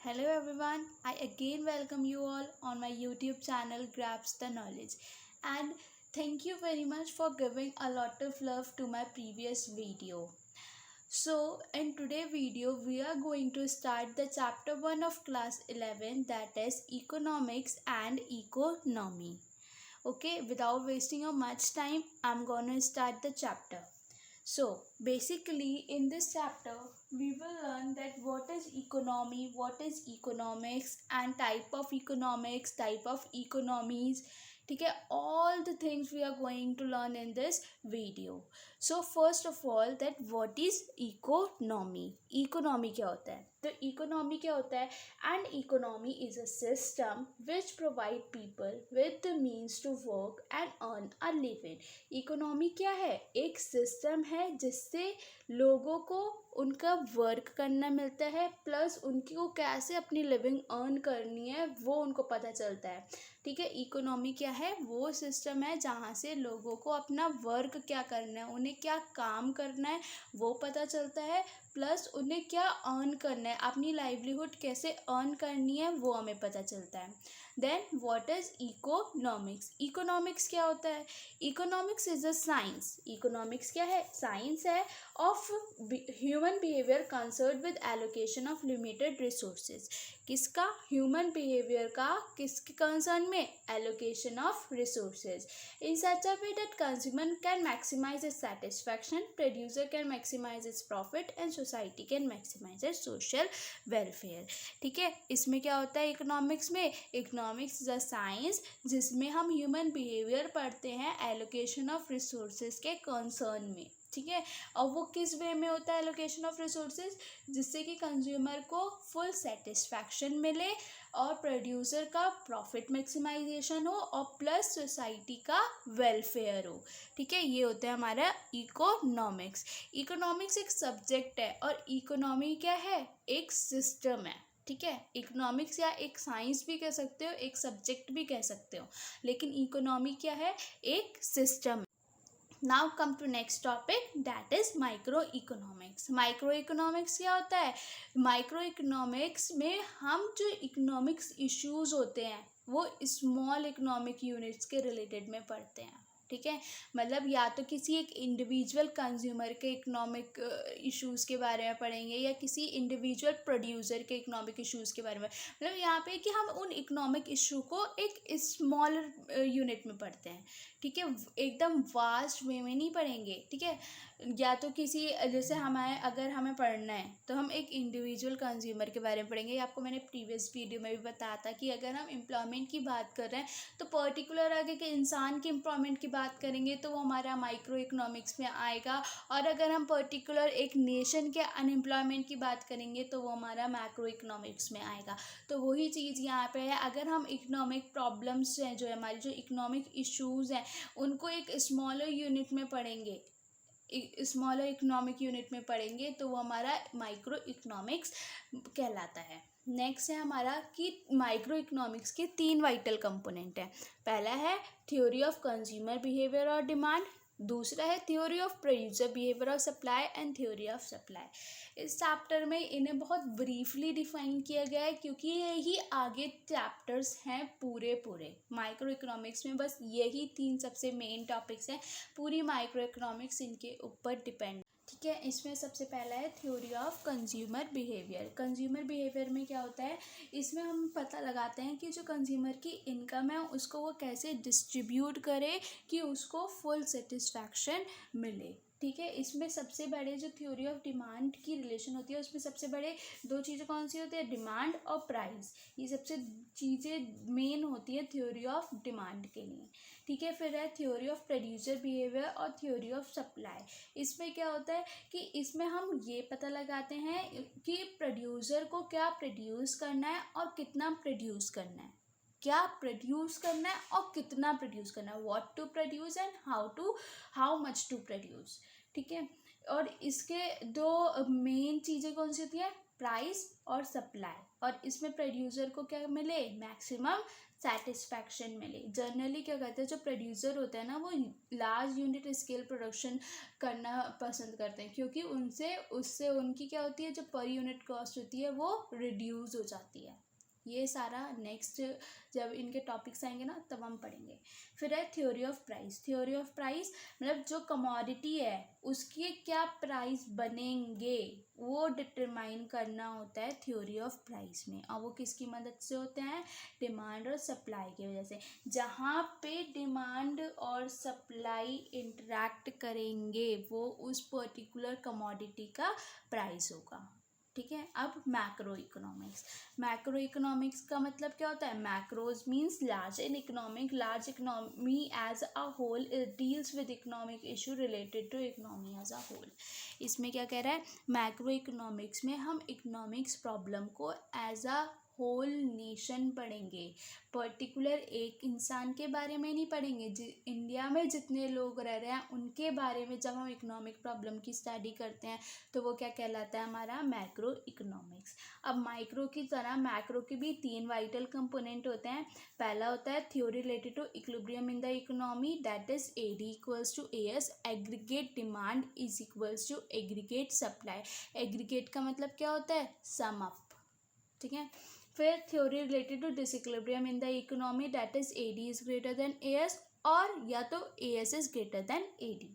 Hello everyone, I again welcome you all on my YouTube channel Grabs the Knowledge, and thank you very much for giving a lot of love to my previous video. So in today's video we are going to start the chapter 1 of class 11, that is economics and economy. Okay, without wasting your much time, I'm gonna start the chapter. So basically in this chapter we will learn that what is economy, what is economics, and type of economics, type of economies. ठीक है, all the things we are going to learn in this video. So first of all, that what is economy. Economy क्या होता है? तो economy क्या होता है? And economy is a system which provide people with the means to work and earn a living. Economy क्या है? एक सिस्टम है जिससे लोगों को उनका वर्क करना मिलता है, प्लस उनको कैसे अपनी लिविंग अर्न करनी है वो उनको पता चलता है. ठीक है, इकोनॉमी क्या है? वो सिस्टम है जहाँ से लोगों को अपना वर्क क्या करना है, उन्हें क्या काम करना है वो पता चलता है, प्लस उन्हें क्या अर्न करना है, अपनी लाइवलीहुड कैसे अर्न करनी है वो हमें पता चलता है. Then what is economics. Economics क्या होता है? Economics is a science. Economics क्या है? साइंस है of human behaviour concern with allocation of limited resources. किसका? ह्यूमन बिहेवियर का. किसके कंसर्न में? Allocation of resources in such a way that consumer can maximise its satisfaction, producer can maximise its profit and society can maximise its social welfare. ठीक है, इसमें क्या होता है इकोनॉमिक्स में? इकोनॉमिक्स इज अ साइंस जिसमें हम ह्यूमन बिहेवियर पढ़ते हैं एलोकेशन ऑफ रिसोर्सेज के कंसर्न में. ठीक है, और वो किस वे में होता है एलोकेशन ऑफ रिसोर्सेज? जिससे कि कंज्यूमर को फुल सेटिस्फैक्शन मिले और प्रोड्यूसर का प्रॉफिट मैक्सिमाइजेशन हो और प्लस सोसाइटी का वेलफेयर हो. ठीक है, ये होता है हमारा इकोनॉमिक्स. इकोनॉमिक्स एक सब्जेक्ट है और इकोनॉमी क्या है? एक सिस्टम है. ठीक है, इकोनॉमिक्स या एक साइंस भी कह सकते हो, एक सब्जेक्ट भी कह सकते हो, लेकिन इकोनॉमी क्या है? एक system. Now come to next topic, that is micro economics. Micro economics क्या होता है? माइक्रो इकोनॉमिक्स में हम जो इकोनॉमिक्स इश्यूज होते हैं वो स्मॉल इकोनॉमिक यूनिट्स के रिलेटेड में पढ़ते हैं. ठीक है, मतलब या तो किसी एक इंडिविजुअल कंज्यूमर के इकोनॉमिक इश्यूज़ के बारे में पढ़ेंगे या किसी इंडिविजुअल प्रोड्यूसर के इकोनॉमिक इश्यूज़ के बारे में. मतलब यहाँ पे कि हम उन इकोनॉमिक इशू को एक स्मॉलर यूनिट में पढ़ते हैं. ठीक है, एकदम वास्ट वे में नहीं पढ़ेंगे. ठीक है, या तो किसी जैसे हमें अगर हमें पढ़ना है तो हम एक इंडिविजुअल कंज्यूमर के बारे में पढ़ेंगे. आपको मैंने प्रीवियस वीडियो में भी बताया था कि अगर हम एम्प्लॉयमेंट की बात कर रहे हैं तो पर्टिकुलर आगे के इंसान के एम्प्लॉयमेंट की बात करेंगे तो वो हमारा माइक्रो इकोनॉमिक्स में आएगा, और अगर हम पर्टिकुलर एक नेशन के अनएम्प्लॉयमेंट की बात करेंगे तो वो हमारा मैक्रो इकोनॉमिक्स में आएगा. तो वही चीज़ यहाँ पे है. अगर हम इकोनॉमिक प्रॉब्लम्स हैं जो हमारी जो इकोनॉमिक इश्यूज़ हैं उनको एक स्मॉलर यूनिट में पढ़ेंगे, स्मॉलर इकोनॉमिक यूनिट में पढ़ेंगे तो वो हमारा माइक्रो इकोनॉमिक्स कहलाता है. नेक्स्ट है हमारा कि माइक्रो इकोनॉमिक्स के 3 वाइटल कंपोनेंट हैं. पहला है थ्योरी ऑफ कंज्यूमर बिहेवियर और डिमांड, दूसरा है थ्योरी ऑफ प्रोड्यूसर बिहेवियर और supply and theory of supply. इस चैप्टर में इन्हें बहुत ब्रीफली डिफाइन किया गया है क्योंकि यही आगे चैप्टर्स हैं पूरे माइक्रो इकोनॉमिक्स में. बस यही 3 सबसे मेन टॉपिक्स हैं. पूरी माइक्रो इकोनॉमिक्स इनके ऊपर डिपेंड. ठीक है, इसमें सबसे पहला है theory of consumer behaviour. Consumer behaviour में क्या होता है? इसमें हम पता लगाते हैं कि जो कंज्यूमर की इनकम है उसको वो कैसे डिस्ट्रीब्यूट करे कि उसको फुल सेटिस्फैक्शन मिले. ठीक है, इसमें सबसे बड़े जो थ्योरी ऑफ डिमांड की रिलेशन होती है उसमें सबसे बड़े 2 चीज़ें कौन सी होती है? डिमांड और प्राइस. ये सबसे चीज़ें मेन होती है थ्योरी ऑफ डिमांड के लिए. ठीक है, फिर है थ्योरी ऑफ प्रोड्यूसर बिहेवियर और थ्योरी ऑफ सप्लाई. इसमें क्या होता है कि इसमें हम ये पता लगाते हैं कि प्रोड्यूसर को क्या प्रोड्यूस करना है और कितना प्रोड्यूस करना है. क्या प्रोड्यूस करना है और कितना प्रोड्यूस करना है, what to produce and how much to produce. ठीक है, और इसके 2 मेन चीज़ें कौन सी होती हैं? प्राइस और सप्लाई, और इसमें प्रोड्यूसर को क्या मिले, मैक्सिमम सेटिस्फैक्शन मिले। जनरली क्या कहते हैं, जो प्रोड्यूसर होते हैं ना वो लार्ज यूनिट स्केल प्रोडक्शन करना पसंद करते हैं, क्योंकि उससे उनकी क्या होती है, जो पर यूनिट कॉस्ट होती है वो रिड्यूस हो जाती है। ये सारा नेक्स्ट जब इनके टॉपिक्स आएंगे ना तब हम पढ़ेंगे। फिर है theory of price. Theory of price मतलब जो कमोडिटी है उसके क्या प्राइस बनेंगे वो डिटरमाइन करना होता है थ्योरी ऑफ प्राइस में। और वो किसकी मदद से होते हैं, डिमांड और सप्लाई की वजह से। जहाँ पे डिमांड और सप्लाई इंटरैक्ट करेंगे वो उस पर्टिकुलर कमोडिटी का प्राइस होगा। ठीक है। अब मैक्रो इकोनॉमिक्स। मैक्रो इकोनॉमिक्स का मतलब क्या होता है, macros means large in economic, large economy as a whole deals with economic issue related to economy as a whole. इसमें क्या कह रहा है, मैक्रो इकोनॉमिक्स में हम इकोनॉमिक्स प्रॉब्लम को एज अ होल नेशन पढ़ेंगे, पर्टिकुलर एक इंसान के बारे में नहीं पढ़ेंगे। इंडिया में जितने लोग रह रहे हैं उनके बारे में जब हम इकोनॉमिक प्रॉब्लम की स्टडी करते हैं तो वो क्या कहलाता है, हमारा मैक्रो इकोनॉमिक्स। अब माइक्रो की तरह मैक्रो के भी 3 वाइटल कंपोनेंट होते हैं। पहला होता है theory related to equilibrium in the economy, that is AD equals to AS, aggregate demand is equals to aggregate supply. Aggregate का मतलब क्या होता है, सम अप। ठीक है। फिर theory related to disequilibrium in the economy, that is AD is greater than AS, और या तो AS is greater than AD।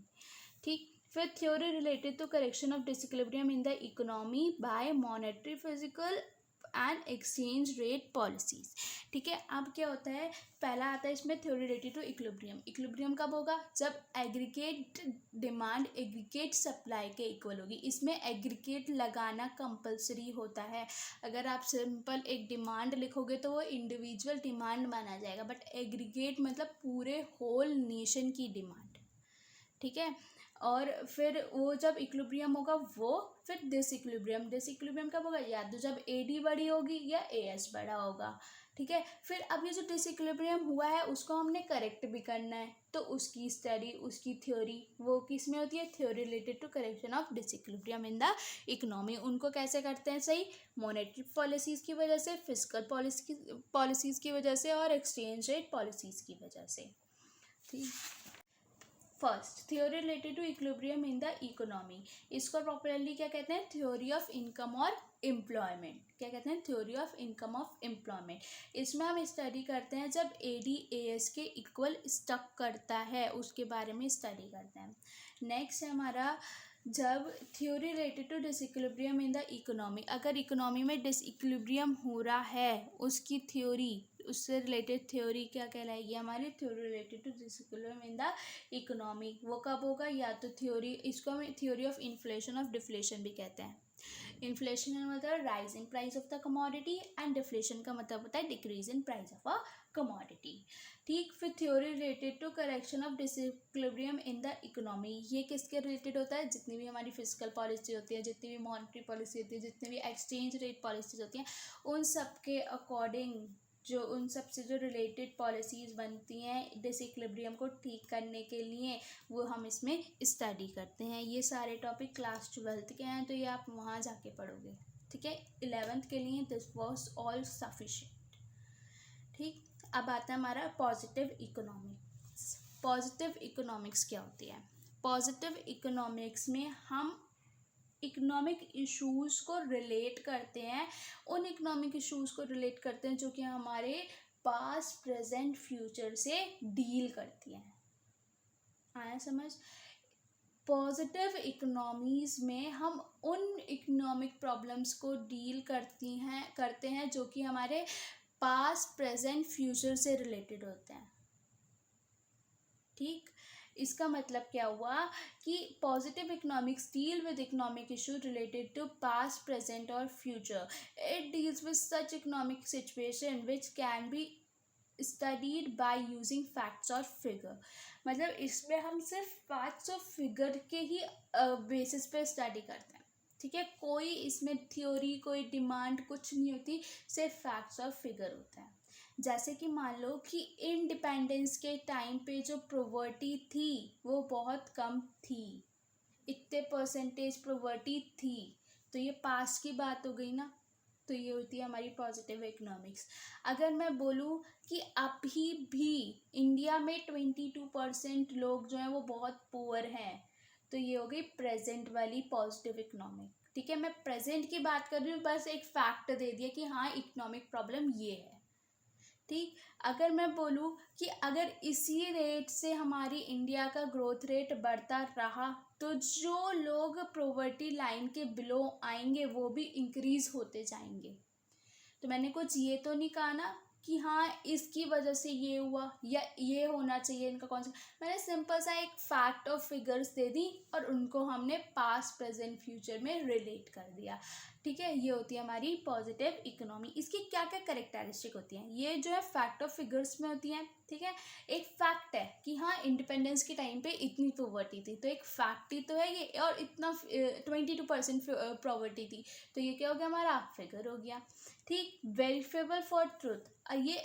ठीक। फिर theory related to correction of disequilibrium in the economy by monetary, physical and exchange rate policies. ठीक है। अब क्या होता है, पहला आता है इसमें theory related to equilibrium. Equilibrium कब होगा, जब एग्रीगेट डिमांड एग्रीगेट सप्लाई के इक्वल होगी। इसमें एग्रीगेट लगाना कंपलसरी होता है। अगर आप सिंपल एक डिमांड लिखोगे तो वो इंडिविजुअल डिमांड माना जाएगा, बट एग्रीगेट मतलब पूरे होल नेशन की डिमांड। ठीक है। और फिर वो जब इक्विलिब्रियम होगा वो, फिर डिसइक्विलिब्रियम। डिसइक्विलिब्रियम कब होगा, या तो जब AD बड़ी होगी या AS बड़ा होगा। ठीक है। फिर अब ये जो डिसइक्विलिब्रियम हुआ है उसको हमने करेक्ट भी करना है, तो उसकी स्टडी, उसकी थ्योरी वो किस में होती है, theory related to correction of disequilibrium in the economy. उनको कैसे करते हैं सही, मॉनेटरी पॉलिसीज की वजह से, फिजिकल पॉलिसीज की वजह से, और एक्सचेंज रेट पॉलिसीज की वजह से। ठीक। First, theory related to equilibrium in the economy. इसको प्रॉपरली क्या कहते हैं, थ्योरी ऑफ इनकम और एम्प्लॉयमेंट। क्या कहते हैं, theory of income of employment. इसमें हम स्टडी करते हैं जब AD AS के इक्वल स्टक करता है उसके बारे में स्टडी करते हैं। नेक्स्ट है हमारा, जब theory related to disequilibrium in the economy, अगर इकोनॉमी में डिसइक्विलिब्रियम हो रहा है उसकी थ्योरी, उससे रिलेटेड थ्योरी क्या कहलाएगी हमारी, theory related to disequilibrium in the economy. वो कब होगा, या तो थ्योरी, इसको हम theory of inflation of deflation भी कहते हैं। इन्फ्लेशन का मतलब rise in price of the commodity, and deflation का मतलब होता है decrease in price of a commodity. ठीक। फिर theory related to correction of disequilibrium in the economy, ये किसके रिलेटेड होता है, जितनी भी हमारी फिजिकल पॉलिसी होती है, जितनी भी मॉनेटरी पॉलिसी होती है, जितनी भी एक्सचेंज रेट पॉलिसीज होती हैं, उन सब के अकॉर्डिंग, जो उन सब से जो रिलेटेड पॉलिसीज़ बनती हैं डिसइक्विलिब्रियम को ठीक करने के लिए, वो हम इसमें स्टडी करते हैं। ये सारे टॉपिक क्लास 12th के हैं, तो ये आप वहाँ जाके पढ़ोगे। ठीक है। 11th के लिए दिस वॉज ऑल सफिशिएंट। ठीक। अब आता है हमारा पॉजिटिव इकोनॉमिक्स। पॉजिटिव इकोनॉमिक्स क्या होती है, पॉजिटिव इकोनॉमिक्स में हम इकोनॉमिक इश्यूज़ को रिलेट करते हैं, उन इकोनॉमिक इश्यूज़ को रिलेट करते हैं जो कि हमारे पास्ट, प्रेजेंट, फ्यूचर से डील करती हैं। आया समझ। पॉजिटिव इकोनॉमीज़ में हम उन इकोनॉमिक प्रॉब्लम्स को डील करते हैं जो कि हमारे पास्ट, प्रेजेंट, फ्यूचर से रिलेटेड होते हैं। ठीक। इसका मतलब क्या हुआ कि positive economics deal with economic issue related to past, present और future. It deals with such economic situation which can be studied by using facts और फिगर। मतलब इसमें हम सिर्फ फैक्ट्स और फिगर के ही बेसिस पे स्टडी करते हैं। ठीक है। कोई इसमें थ्योरी, कोई डिमांड कुछ नहीं होती, सिर्फ फैक्ट्स और फिगर होता है। जैसे कि मान लो कि इंडिपेंडेंस के टाइम पे जो प्रॉपर्टी थी वो बहुत कम थी, इतने परसेंटेज प्रॉपर्टी थी, तो ये पास्ट की बात हो गई ना, तो ये होती है हमारी पॉजिटिव इकोनॉमिक्स। अगर मैं बोलूँ कि अभी भी इंडिया में 22% लोग जो हैं वो बहुत पुअर हैं, तो ये हो गई प्रेजेंट वाली पॉजिटिव इकोनॉमिक। ठीक है, मैं प्रेजेंट की बात कर रही हूँ, बस एक फैक्ट दे दिया कि हाँ इकोनॉमिक प्रॉब्लम ये है। ठीक, अगर मैं बोलूँ कि अगर इसी रेट से हमारी इंडिया का ग्रोथ रेट बढ़ता रहा तो जो लोग पॉवर्टी लाइन के बिलो आएंगे वो भी इंक्रीज होते जाएंगे। तो मैंने कुछ ये तो नहीं कहा ना कि हाँ इसकी वजह से ये हुआ या ये होना चाहिए इनका कौन सा, मैंने सिंपल सा एक फैक्ट और फिगर्स दे दी और उनको हमने पास्ट प्रेजेंट फ्यूचर में रिलेट कर दिया। ठीक है, ये होती है हमारी पॉजिटिव इकोनॉमी। इसकी क्या क्या करेक्टरिस्टिक होती हैं, ये जो है फैक्ट और फिगर्स में होती हैं। ठीक है, एक फैक्ट है कि हाँ इंडिपेंडेंस के टाइम पे इतनी पॉवर्टी थी, तो एक फैक्ट ही तो है ये, और इतना 22% पॉवर्टी थी, तो ये क्या हो गया हमारा फिगर हो गया। ठीक, वेरीफेबल फॉर ट्रूथ, ये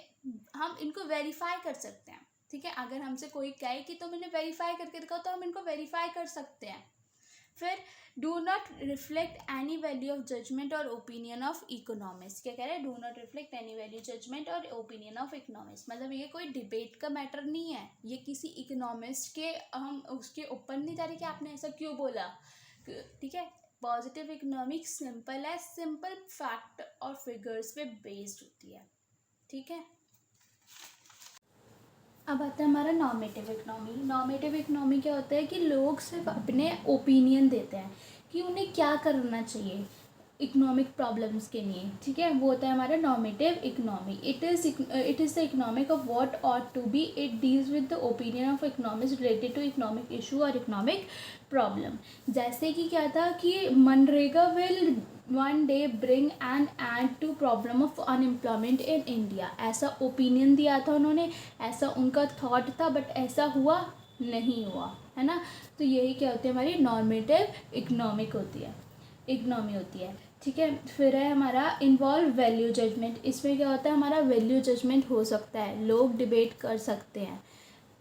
हम इनको वेरीफाई कर सकते हैं। ठीक है, अगर हमसे कोई कहे कि तुम इन्हें वेरीफाई करके दिखाओ तो हम इनको वेरीफाई कर सकते हैं। फिर do not reflect any value of judgement और ओपिनियन ऑफ इकोनॉमिस्ट, क्या कह रहे हैं, do not reflect any value judgement और ओपिनियन ऑफ इकोनॉमिस्ट, मतलब ये कोई डिबेट का मैटर नहीं है, ये किसी इकोनॉमिस्ट के हम उसके ऊपर नहीं जा रहे कि आपने ऐसा क्यों बोला। ठीक है, पॉजिटिव इकोनॉमिक्स सिंपल है, सिंपल फैक्ट और फिगर्स पे बेस्ड होती है। ठीक है, अब आता है हमारा नॉर्मेटिव इकोनॉमी। नॉर्मेटिव इकोनॉमी क्या होता है कि लोग सिर्फ अपने ओपिनियन देते हैं कि उन्हें क्या करना चाहिए इकोनॉमिक प्रॉब्लम्स के लिए। ठीक है, वो होता है हमारा normative economy. It is the economic of what ought to be, it deals with the opinion of economics related to economic issue और इकोनॉमिक प्रॉब्लम। जैसे कि क्या था कि MNREGA will one day bring an end to problem of unemployment in India, ऐसा opinion दिया था उन्होंने, ऐसा उनका थॉट था, बट ऐसा हुआ नहीं हुआ, है ना। तो यही क्या होती है हमारी नॉर्मेटिव इकोनॉमिक होती है, इकोनॉमी होती है। ठीक है, फिर है हमारा इन्वॉल्व वैल्यू जजमेंट। इसमें क्या होता है हमारा वैल्यू जजमेंट हो सकता है, लोग डिबेट कर सकते हैं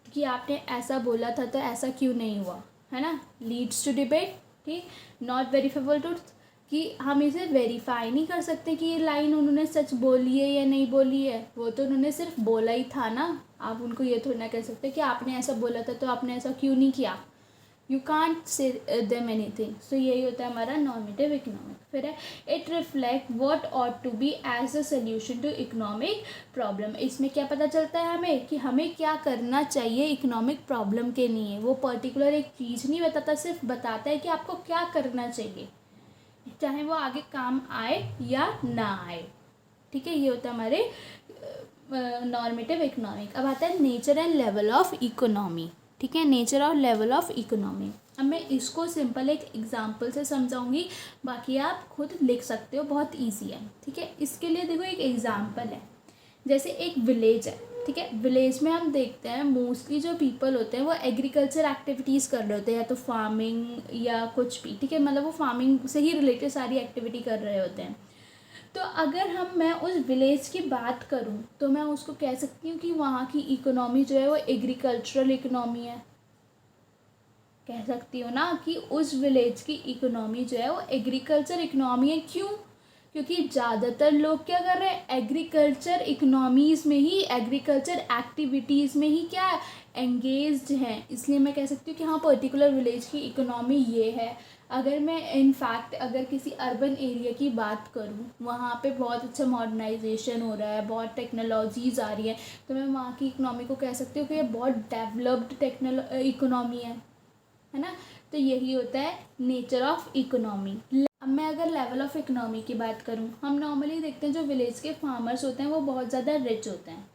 कि आपने ऐसा बोला था तो ऐसा क्यों नहीं हुआ, है ना, लीड्स टू डिबेट। ठीक, नॉट वेरीफेबल ट्रूथ, कि हम इसे वेरीफाई नहीं कर सकते कि ये लाइन उन्होंने सच बोली है या नहीं बोली है, वो तो उन्होंने सिर्फ बोला ही था ना, आप उनको ये थोड़ा ना कह सकते कि आपने ऐसा बोला था तो आपने ऐसा क्यों नहीं किया, you can't say them anything. So यही होता है हमारा नॉर्मेटिव इकोनॉमिक। फिर है it reflect what ought to be as a solution to economic problem. इसमें क्या पता चलता है हमें कि हमें क्या करना चाहिए इकोनॉमिक प्रॉब्लम के लिए। वो पर्टिकुलर एक चीज़ नहीं बताता, सिर्फ बताता है कि आपको क्या करना चाहिए, चाहे वो आगे काम आए या ना आए। ठीक है, ये होता है हमारे नॉर्मेटिव इकोनॉमिक। अब आता है nature and level of economy. ठीक है, नेचर और लेवल ऑफ इकोनॉमी। अब मैं इसको सिंपल एक एग्जांपल से समझाऊंगी, बाकी आप खुद लिख सकते हो, बहुत इजी है। ठीक है, इसके लिए देखो एक एग्जांपल है, जैसे एक विलेज है। ठीक है, विलेज में हम देखते हैं मोस्टली जो पीपल होते हैं वो एग्रीकल्चर एक्टिविटीज़ कर रहे होते हैं, या तो फार्मिंग या कुछ भी। ठीक है, मतलब वो फार्मिंग से ही रिलेटेड सारी एक्टिविटी कर रहे होते हैं। तो अगर मैं उस विलेज की बात करूं तो मैं उसको कह सकती हूँ कि वहाँ की इकोनॉमी जो है वो एग्रीकल्चरल इकोनॉमी है, कह सकती हूँ ना कि उस विलेज की इकोनॉमी जो है वो एग्रीकल्चर इकोनॉमी है। क्यों? क्योंकि ज़्यादातर लोग क्या कर रहे हैं, एग्रीकल्चर इकोनॉमीज़ में ही, एग्रीकल्चर एक्टिविटीज़ में ही क्या एंगेज्ड हैं, इसलिए मैं कह सकती हूँ कि हाँ पर्टिकुलर विलेज की इकोनॉमी ये है। अगर मैं इनफैक्ट अगर किसी अर्बन एरिया की बात करूँ, वहाँ पे बहुत अच्छा मॉडर्नाइजेशन हो रहा है, बहुत टेक्नोलॉजीज़ आ रही है, तो मैं वहाँ की इकोनॉमी को कह सकती हूँ कि ये बहुत डेवलप्ड इकोनॉमी है ना। तो यही होता है नेचर ऑफ इकोनॉमी। अब मैं अगर लेवल ऑफ इकोनॉमी की बात करूँ, हम नॉर्मली देखते हैं जो विलेज के फार्मर्स होते हैं वो बहुत ज़्यादा रिच होते हैं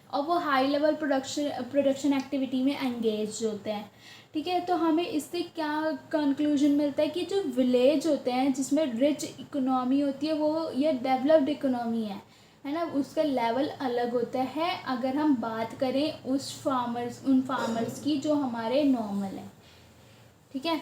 और वो हाई लेवल प्रोडक्शन एक्टिविटी में एंगेज होते हैं। ठीक है, तो हमें इससे क्या कंक्लूजन मिलता है कि जो विलेज होते हैं जिसमें रिच इकोनॉमी होती है वो ये डेवलप्ड इकोनॉमी है ना, उसका लेवल अलग होता है अगर हम बात करें उन फार्मर्स की जो हमारे नॉर्मल हैं। ठीक है,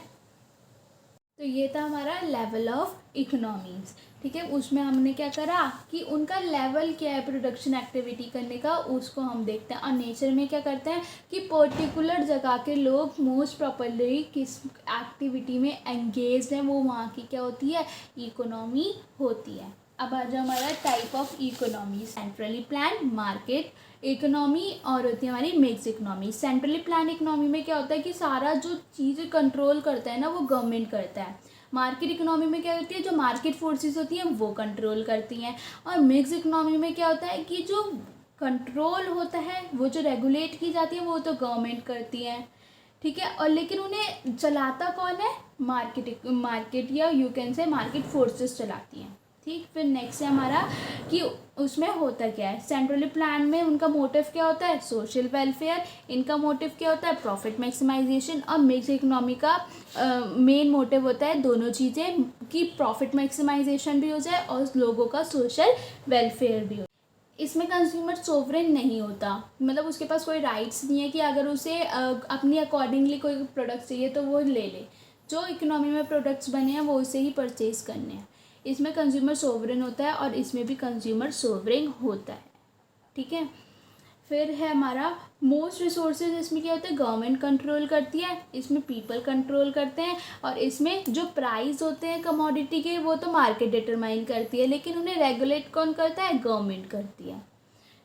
तो ये था हमारा लेवल ऑफ इकोनॉमीज। ठीक है, उसमें हमने क्या करा कि उनका लेवल क्या है प्रोडक्शन एक्टिविटी करने का, उसको हम देखते हैं। और नेचर में क्या करते हैं कि पर्टिकुलर जगह के लोग मोस्ट प्रॉपरली किस एक्टिविटी में एंगेज हैं, वो वहाँ की क्या होती है, इकोनॉमी होती है। अब आ जाओ हमारा type of economy, centrally plan market economy और होती है हमारी mix economy. Centrally plan economy में क्या होता है कि सारा जो चीज़ें कंट्रोल करता है ना वो गवर्नमेंट करता है। मार्केट इकोनॉमी में क्या होती है, जो मार्केट फोर्सेस होती हैं वो कंट्रोल करती हैं। और मिक्स इकोनॉमी में क्या होता है कि जो कंट्रोल होता है, वो जो रेगुलेट की जाती है वो तो गवर्नमेंट करती है, ठीक है। और लेकिन उन्हें चलाता कौन है, मार्केट या you can say market forces चलाती हैं, ठीक। फिर नेक्स्ट है हमारा कि उसमें होता क्या है, सेंट्रली प्लान में उनका मोटिव क्या होता है, सोशल वेलफेयर, इनका मोटिव क्या होता है, प्रॉफिट मैक्सिमाइजेशन। और मिक्स इकोनॉमी का मेन मोटिव होता है दोनों चीज़ें, कि प्रॉफिट मैक्सिमाइजेशन भी हो जाए और लोगों का सोशल वेलफेयर भी हो। इसमें कंज्यूमर सोवरेन नहीं होता, मतलब उसके पास कोई राइट्स नहीं है कि अगर उसे अपनी अकॉर्डिंगली कोई प्रोडक्ट चाहिए तो वो ले ले। जो इकोनॉमी में प्रोडक्ट्स बने हैं वो उसे ही परचेज़ करने हैं। इसमें कंज्यूमर सोवरेन होता है और इसमें भी कंज्यूमर सोवरेन होता है, ठीक है। फिर है हमारा मोस्ट रिसोर्सेज, इसमें क्या होता है, गवर्नमेंट कंट्रोल करती है, इसमें पीपल कंट्रोल करते हैं। और इसमें जो प्राइस होते हैं कमोडिटी के वो तो मार्केट डिटरमाइन करती है, लेकिन उन्हें रेगुलेट कौन करता है, गवर्नमेंट करती है,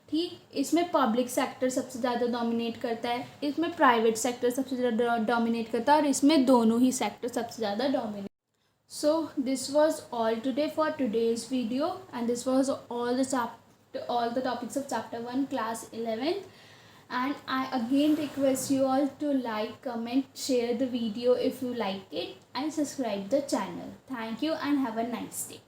ठीक। इसमें पब्लिक सेक्टर सबसे ज़्यादा डोमिनेट करता है, इसमें प्राइवेट सेक्टर सबसे ज़्यादा डोमिनेट करता है, और इसमें दोनों ही सेक्टर सबसे ज़्यादा dominate. So this was all today for today's video, and this was all the topics of chapter 1 class 11th. And I again request you all to like, comment, share the video if you liked it, and subscribe the channel. Thank you and have a nice day.